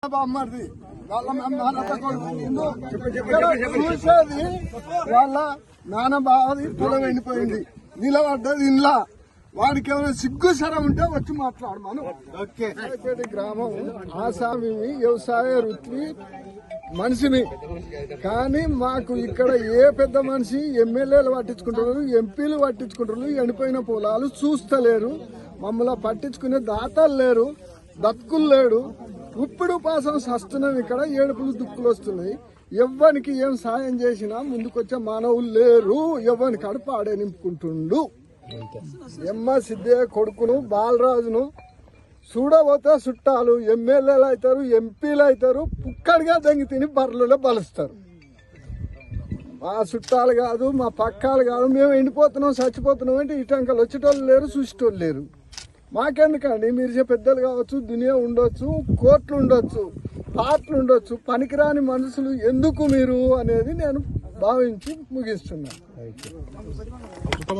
బామ్మది వాళ్ళ చూసేది వాళ్ళ నాన్న బావది పొలం ఎండిపోయింది, నిలబడ్డది ఇంట్లో. వాడికి ఏమైనా సిగ్గు సరం ఉంటే వచ్చి మాట్లాడమను. గ్రామం ఆసామి వ్యవసాయ వృత్తి మనిషిని, కానీ మాకు ఇక్కడ ఏ పెద్ద మనిషి ఎమ్మెల్యేలు పట్టించుకుంటారు, ఎంపీలు పట్టించుకుంటారు. ఎండిపోయిన పొలాలు చూస్తలేరు, మమ్మల్ని పట్టించుకునే దాతలు లేరు, దక్కులు లేడు. ఇప్పుడు పాసం సస్తున్నాం, ఇక్కడ ఏడుపులు దుక్కులు వస్తున్నాయి. ఎవ్వరికి ఏం సాయం చేసినా ముందుకొచ్చే మానవులు లేరు. ఎవ్వని కడుపు ఆడే నింపుకుంటుండు. ఎమ్మ సిద్ధయ్య కొడుకును బాలరాజును చూడబోతే చుట్టాలు ఎమ్మెల్యేలు అవుతారు, ఎంపీలు అవుతారు, పుక్కడిగా దంగి తిని బర్రెలలో బలుస్తారు. మా చుట్టాలు కాదు, మా పక్కాలు కాదు. మేము ఎండిపోతున్నాం, చచ్చిపోతున్నాం అంటే ఇటంకలు వచ్చేటోళ్ళు లేరు, చూసేటోళ్ళు లేరు. మాకెందుకండి? మీరు పెద్దలు కావచ్చు, దునియా ఉండొచ్చు, కోర్టులు ఉండొచ్చు, పార్ట్లు ఉండొచ్చు, పనికిరాని మనుషులు ఎందుకు మీరు అనేది నేను భావించి ముగిస్తున్నాను.